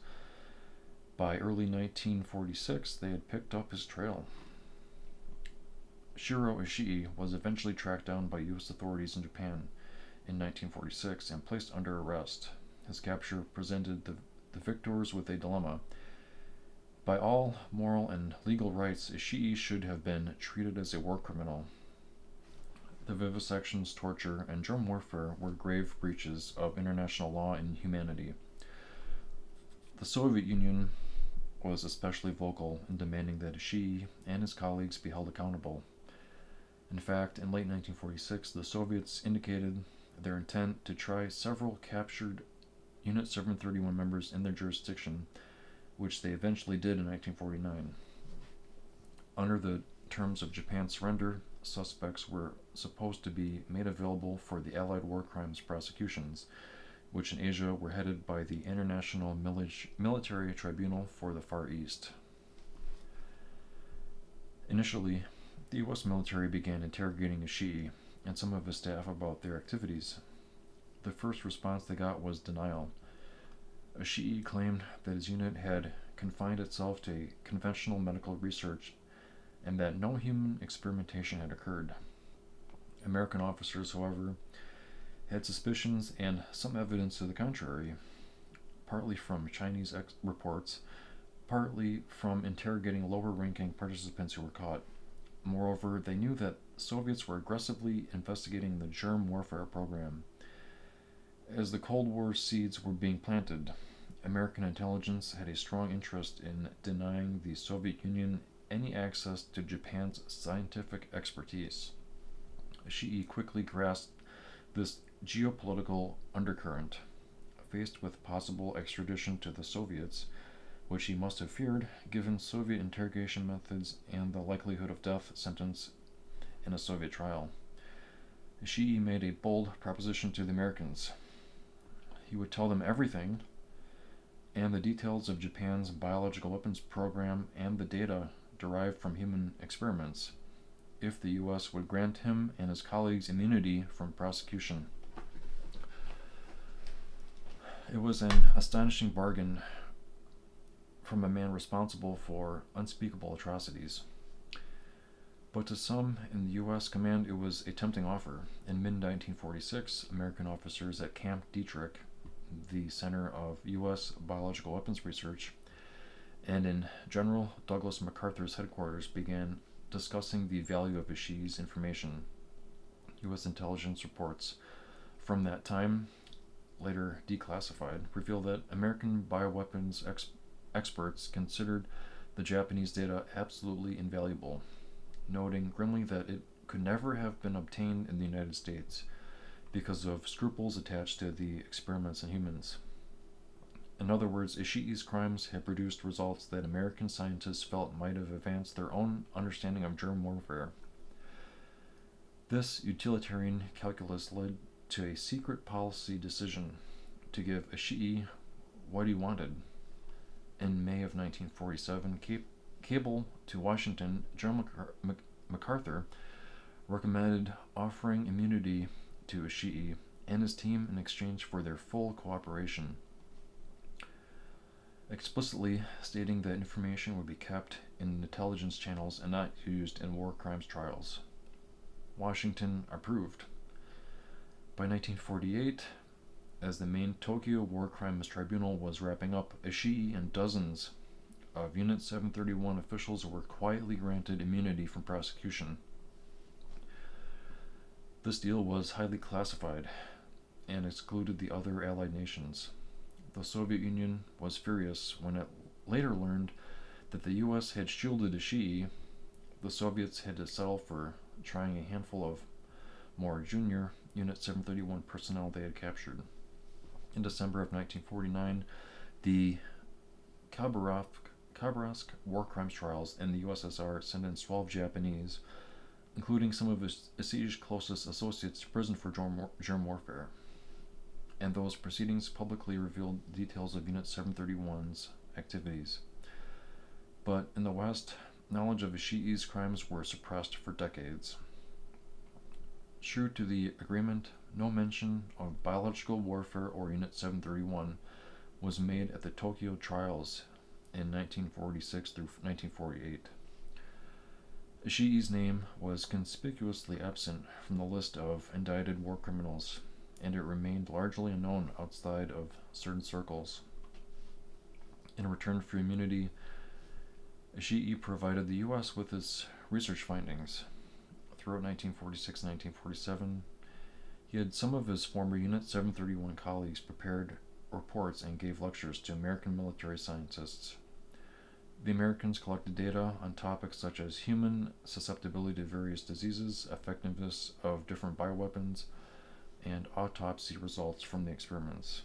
By early 1946, they had picked up his trail. Shirō Ishii was eventually tracked down by U.S. authorities in Japan in 1946 and placed under arrest. His capture presented the victors with a dilemma. By all moral and legal rights, Ishii should have been treated as a war criminal. The vivisections, torture, and germ warfare were grave breaches of international law and humanity. The Soviet Union was especially vocal in demanding that Ishii and his colleagues be held accountable. In fact, in late 1946, the Soviets indicated their intent to try several captured Unit 731 members in their jurisdiction, which they eventually did in 1949. Under the terms of Japan's surrender, suspects were supposed to be made available for the Allied war crimes prosecutions, which in Asia were headed by the International Military Tribunal for the Far East. Initially, the U.S. military began interrogating Ishii and some of his staff about their activities. The first response they got was denial. Ishii claimed that his unit had confined itself to conventional medical research and that no human experimentation had occurred. American officers, however, had suspicions and some evidence to the contrary, partly from Chinese reports, partly from interrogating lower-ranking participants who were caught. Moreover, they knew that Soviets were aggressively investigating the germ warfare program. As the Cold War seeds were being planted, American intelligence had a strong interest in denying the Soviet Union any access to Japan's scientific expertise. Ishii quickly grasped this geopolitical undercurrent. Faced with possible extradition to the Soviets, which he must have feared given Soviet interrogation methods and the likelihood of death sentence in a Soviet trial, Ishii made a bold proposition to the Americans. He would tell them everything, and the details of Japan's biological weapons program and the data derived from human experiments, if the U.S. would grant him and his colleagues immunity from prosecution. It was an astonishing bargain from a man responsible for unspeakable atrocities. But to some in the U.S. command, it was a tempting offer. In mid-1946, American officers at Camp Detrick, the center of U.S. biological weapons research, and in General Douglas MacArthur's headquarters began discussing the value of Ishii's information. U.S. intelligence reports from that time, later declassified, reveal that American bioweapons experts considered the Japanese data absolutely invaluable, noting grimly that it could never have been obtained in the United States because of scruples attached to the experiments in humans. In other words, Ishii's crimes had produced results that American scientists felt might have advanced their own understanding of germ warfare. This utilitarian calculus led to a secret policy decision to give Ishii what he wanted. In May of 1947, cable to Washington, General MacArthur recommended offering immunity to Ishii and his team in exchange for their full cooperation, explicitly stating that information would be kept in intelligence channels and not used in war crimes trials. Washington approved. By 1948, as the main Tokyo War Crimes Tribunal was wrapping up, Ishii and dozens of Unit 731 officials were quietly granted immunity from prosecution. This deal was highly classified and excluded the other Allied nations. The Soviet Union was furious when it later learned that the U.S. had shielded Ishii. The Soviets had to settle for trying a handful of more junior Unit 731 personnel they had captured. In December of 1949, the Khabarovsk war crimes trials in the USSR sent in 12 Japanese, including some of Ishii's closest associates, to prison for germ warfare. And those proceedings publicly revealed details of Unit 731's activities. But in the West, knowledge of Ishii's crimes were suppressed for decades. True to the agreement, no mention of biological warfare or Unit 731 was made at the Tokyo trials in 1946 through 1948. Ishii's name was conspicuously absent from the list of indicted war criminals, and it remained largely unknown outside of certain circles. In return for immunity, Ishii provided the U.S. with its research findings. throughout 1946 and 1947, he had some of his former Unit 731 colleagues prepared reports and gave lectures to American military scientists. The Americans collected data on topics such as human susceptibility to various diseases, effectiveness of different bioweapons, and autopsy results from the experiments.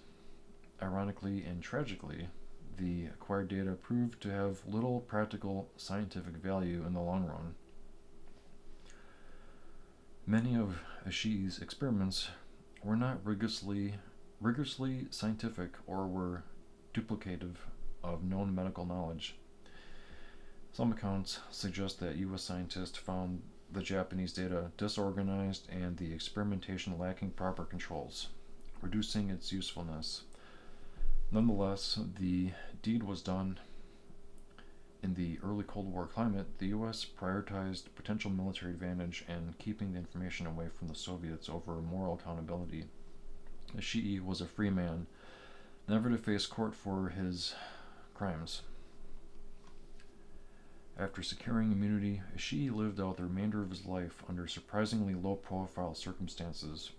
Ironically and tragically, the acquired data proved to have little practical scientific value in the long run. Many of Ishii's experiments were not rigorously scientific or were duplicative of known medical knowledge. Some accounts suggest that U.S. scientists found the Japanese data disorganized and the experimentation lacking proper controls, reducing its usefulness. Nonetheless, the deed was done. In the early Cold War climate, the U.S. prioritized potential military advantage and keeping the information away from the Soviets over moral accountability. Ishii was a free man, never to face court for his crimes. After securing immunity, Ishii lived out the remainder of his life under surprisingly low-profile circumstances.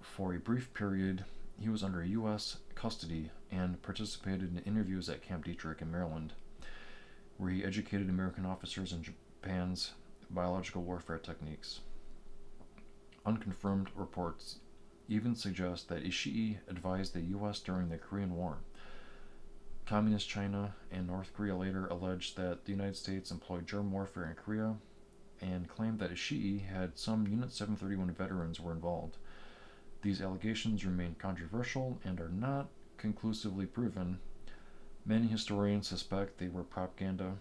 For a brief period, he was under U.S. custody and participated in interviews at Camp Detrick in Maryland, where he educated American officers in Japan's biological warfare techniques. Unconfirmed reports even suggest that Ishii advised the U.S. during the Korean War. Communist China and North Korea later alleged that the United States employed germ warfare in Korea and claimed that Ishii had some Unit 731 veterans were involved. These allegations remain controversial and are not conclusively proven. Many historians suspect they were propaganda,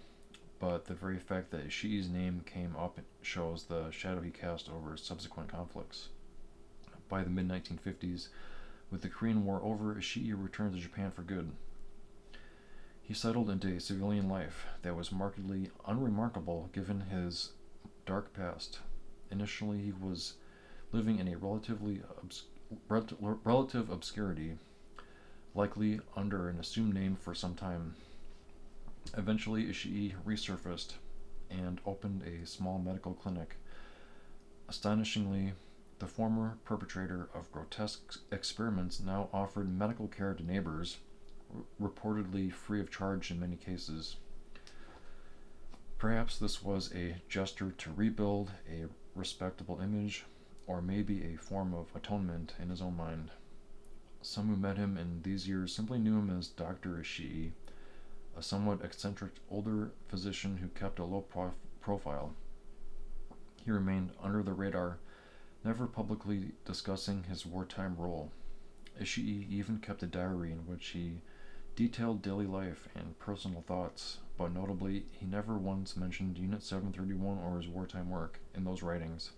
but the very fact that Ishii's name came up shows the shadow he cast over subsequent conflicts. By the mid-1950s, with the Korean War over, Ishii returned to Japan for good. He settled into a civilian life that was markedly unremarkable given his dark past. Initially, he was living in a relative obscurity, likely under an assumed name for some time. Eventually, Ishii resurfaced and opened a small medical clinic. Astonishingly, the former perpetrator of grotesque experiments now offered medical care to neighbors, reportedly free of charge in many cases. Perhaps this was a gesture to rebuild a respectable image, or maybe a form of atonement in his own mind. Some who met him in these years simply knew him as Dr. Ishii, a somewhat eccentric older physician who kept a low profile. He remained under the radar, never publicly discussing his wartime role. Ishii even kept a diary in which he detailed daily life and personal thoughts, but notably, he never once mentioned Unit 731 or his wartime work in those writings.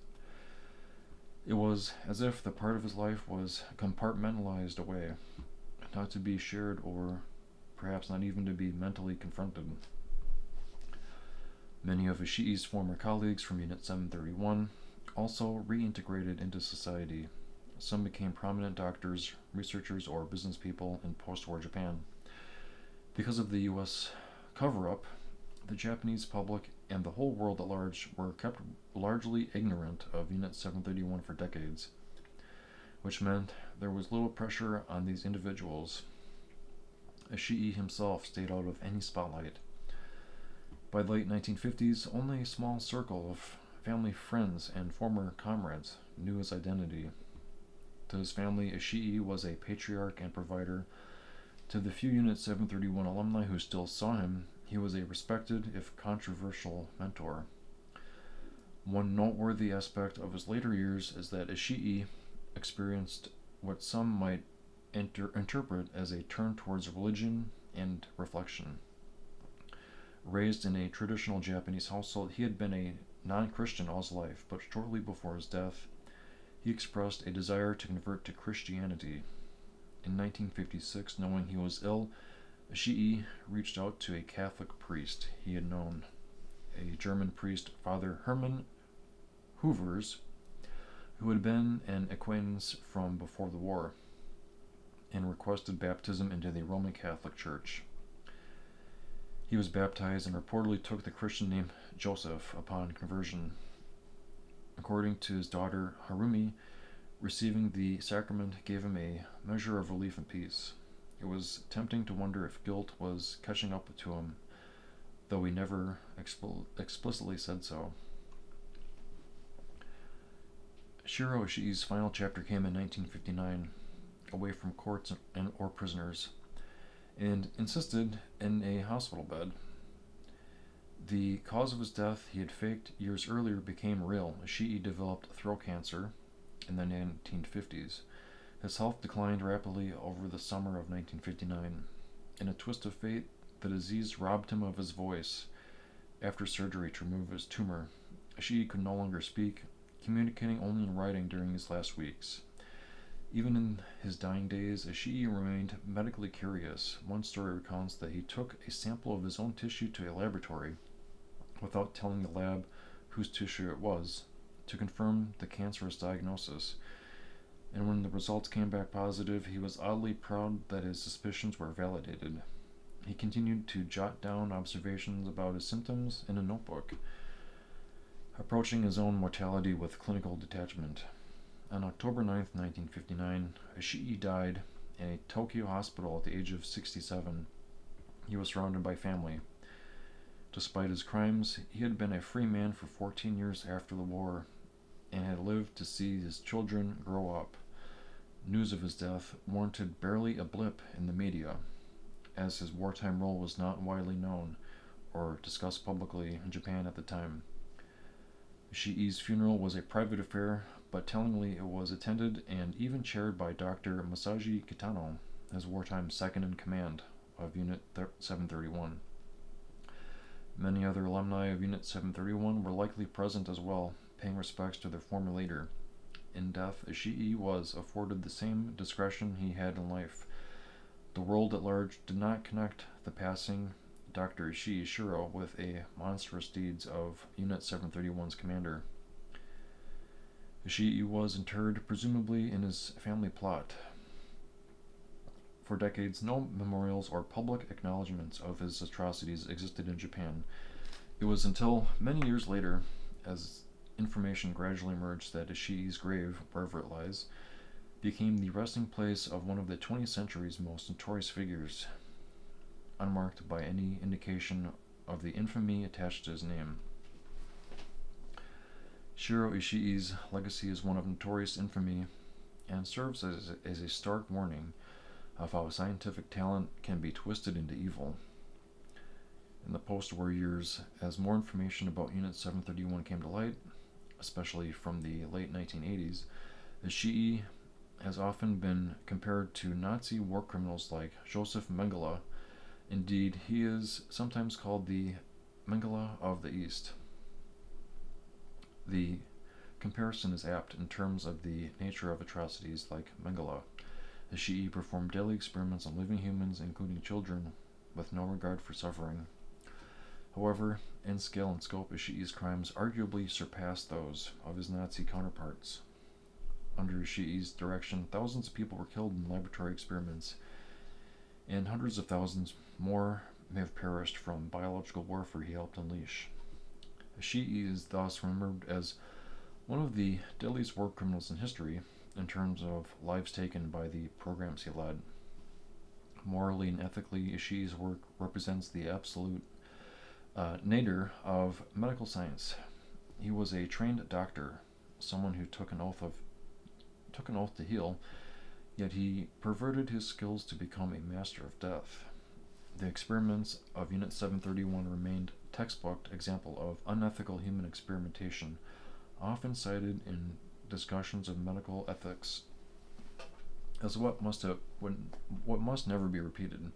It was as if the part of his life was compartmentalized away, not to be shared or perhaps not even to be mentally confronted. Many of Ishii's former colleagues from Unit 731 also reintegrated into society. Some became prominent doctors, researchers, or business people in post-war Japan. Because of the U.S. cover-up, the Japanese public and the whole world at large were kept largely ignorant of Unit 731 for decades, which meant there was little pressure on these individuals. Ishii himself stayed out of any spotlight. By the late 1950s, only a small circle of family, friends, and former comrades knew his identity. To his family, Ishii was a patriarch and provider. To the few Unit 731 alumni who still saw him, he was a respected, if controversial, mentor. One noteworthy aspect of his later years is that Ishii experienced what some might interpret as a turn towards religion and reflection. Raised in a traditional Japanese household, he had been a non-Christian all his life, but shortly before his death, he expressed a desire to convert to Christianity. In 1956, knowing he was ill, Ishii reached out to a Catholic priest he had known, a German priest, Father Hermann Hoovers, who had been an acquaintance from before the war, and requested baptism into the Roman Catholic Church. He was baptized and reportedly took the Christian name Joseph upon conversion. According to his daughter Harumi, receiving the sacrament gave him a measure of relief and peace. It was tempting to wonder if guilt was catching up to him, though he never explicitly said so. Shirō Ishii's final chapter came in 1959, away from courts or prisoners, and insisted in a hospital bed. The cause of his death he had faked years earlier became real. Ishii developed throat cancer in the 1950s. His health declined rapidly over the summer of 1959. In a twist of fate, the disease robbed him of his voice after surgery to remove his tumor. Ishii could no longer speak, communicating only in writing during his last weeks. Even in his dying days, Ishii remained medically curious. One story recounts that he took a sample of his own tissue to a laboratory without telling the lab whose tissue it was to confirm the cancerous diagnosis. And when the results came back positive, he was oddly proud that his suspicions were validated. He continued to jot down observations about his symptoms in a notebook, approaching his own mortality with clinical detachment. On October 9, 1959, Ishii died in a Tokyo hospital at the age of 67. He was surrounded by family. Despite his crimes, he had been a free man for 14 years after the war and had lived to see his children grow up. News of his death warranted barely a blip in the media, as his wartime role was not widely known or discussed publicly in Japan at the time. Ishii's funeral was a private affair, but tellingly it was attended and even chaired by Dr. Masaji Kitano, his wartime second-in-command of Unit 731. Many other alumni of Unit 731 were likely present as well, paying respects to their former leader. In death, Ishii was afforded the same discretion he had in life. The world at large did not connect the passing Dr. Ishii Shiro with a monstrous deeds of Unit 731's commander. Ishii was interred presumably in his family plot. For decades, no memorials or public acknowledgments of his atrocities existed in Japan. It was until many years later, as information gradually emerged that Ishii's grave, wherever it lies, became the resting place of one of the 20th century's most notorious figures, unmarked by any indication of the infamy attached to his name. Shirō Ishii's legacy is one of notorious infamy and serves as a stark warning of how scientific talent can be twisted into evil. In the post-war years, as more information about Unit 731 came to light, especially from the late 1980s, Ishii has often been compared to Nazi war criminals like Joseph Mengele. Indeed, he is sometimes called the Mengele of the East. The comparison is apt in terms of the nature of atrocities like Mengele. Ishii performed daily experiments on living humans, including children, with no regard for suffering. However, in scale and scope, Ishii's crimes arguably surpassed those of his Nazi counterparts. Under Ishii's direction, thousands of people were killed in laboratory experiments, and hundreds of thousands more may have perished from biological warfare he helped unleash. Ishii is thus remembered as one of the deadliest war criminals in history in terms of lives taken by the programs he led. Morally and ethically, Ishii's work represents the absolute nadir of medical science. He was a trained doctor, someone who took an oath to heal, yet he perverted his skills to become a master of death. The experiments of Unit 731 remained a textbook example of unethical human experimentation, often cited in discussions of medical ethics as what must never be repeated.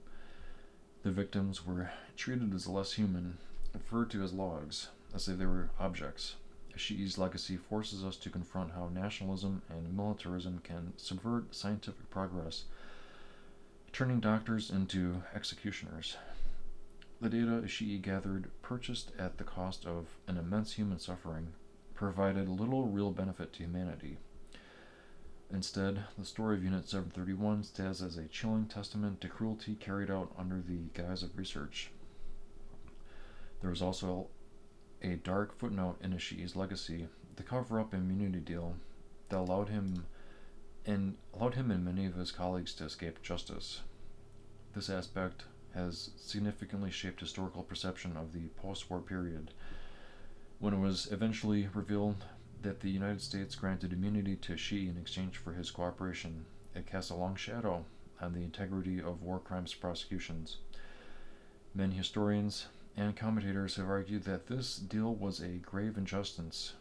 The victims were treated as less human, referred to as logs, as if they were objects. Ishii's legacy forces us to confront how nationalism and militarism can subvert scientific progress, turning doctors into executioners. The data Ishii gathered, purchased at the cost of an immense human suffering, provided little real benefit to humanity. Instead, the story of Unit 731 stands as a chilling testament to cruelty carried out under the guise of research. There is also a dark footnote in Ishii's legacy. the cover-up immunity deal that allowed him and many of his colleagues to escape justice. This aspect has significantly shaped historical perception of the post-war period, when it was eventually revealed that the United States granted immunity to Ishii in exchange for his cooperation. It casts a long shadow on the integrity of war crimes prosecutions. Many historians and commentators have argued that this deal was a grave injustice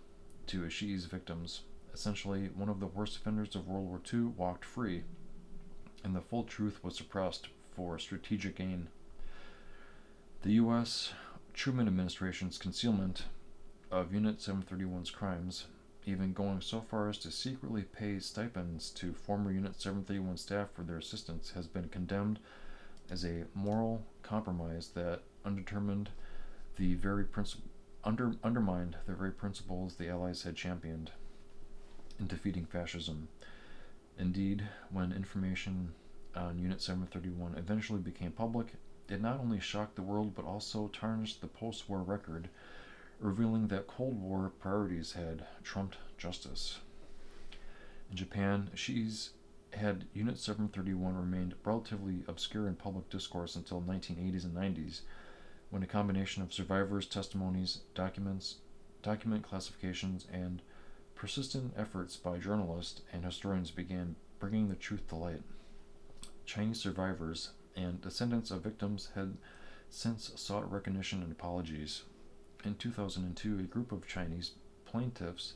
to Ishii's victims. Essentially, one of the worst offenders of World War II walked free, and the full truth was suppressed for strategic gain. The U.S. Truman administration's concealment of Unit 731's crimes, even going so far as to secretly pay stipends to former Unit 731 staff for their assistance, has been condemned as a moral compromise that undermined the very principles the Allies had championed in defeating fascism. Indeed, when information on Unit 731 eventually became public, it not only shocked the world but also tarnished the post-war record, revealing that Cold War priorities had trumped justice. In Japan, had Unit 731 remained relatively obscure in public discourse until 1980s and 90s, when a combination of survivors' testimonies, document classifications, and persistent efforts by journalists and historians began bringing the truth to light. Chinese survivors and descendants of victims had since sought recognition and apologies. In 2002, a group of Chinese plaintiffs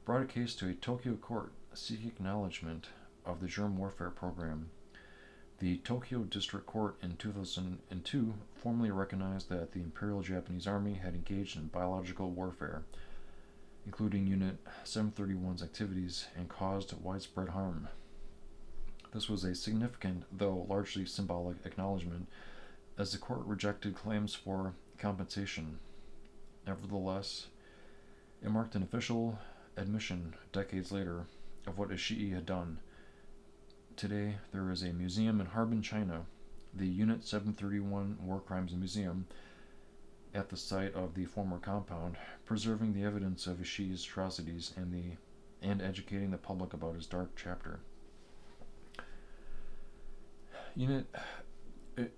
brought a case to a Tokyo court seeking acknowledgement of the germ warfare program. The Tokyo District Court in 2002 formally recognized that the Imperial Japanese Army had engaged in biological warfare, including Unit 731's activities, and caused widespread harm. This was a significant, though largely symbolic, acknowledgement, as the court rejected claims for compensation. Nevertheless, it marked an official admission decades later of what Ishii had done. Today, there is a museum in Harbin, China, the Unit 731 War Crimes Museum, at the site of the former compound, preserving the evidence of Ishii's atrocities and educating the public about his dark chapter. Shirō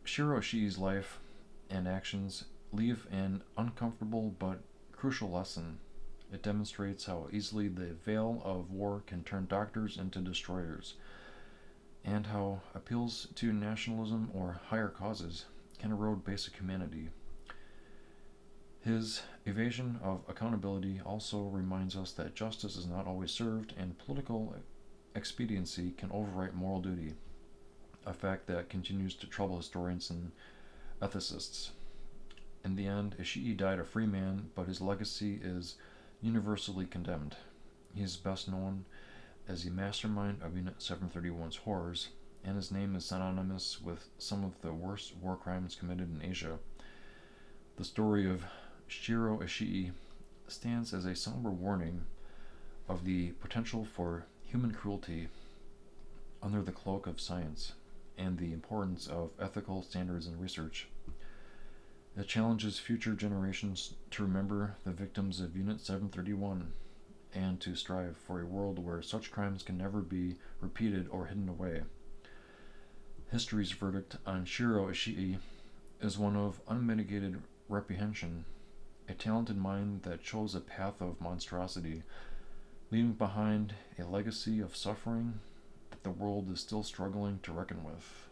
Ishii's life and actions leave an uncomfortable but crucial lesson. It demonstrates how easily the veil of war can turn doctors into destroyers, and how appeals to nationalism or higher causes can erode basic humanity. His evasion of accountability also reminds us that justice is not always served, and political expediency can overwrite moral duty, a fact that continues to trouble historians and ethicists. In the end, Ishii died a free man, but his legacy is universally condemned. He is best known as the mastermind of Unit 731's horrors, and his name is synonymous with some of the worst war crimes committed in Asia. The story of Shirō Ishii stands as a somber warning of the potential for human cruelty under the cloak of science, and the importance of ethical standards in research. It challenges future generations to remember the victims of Unit 731 and to strive for a world where such crimes can never be repeated or hidden away. History's verdict on Shirō Ishii is one of unmitigated reprehension, a talented mind that chose a path of monstrosity, leaving behind a legacy of suffering that the world is still struggling to reckon with.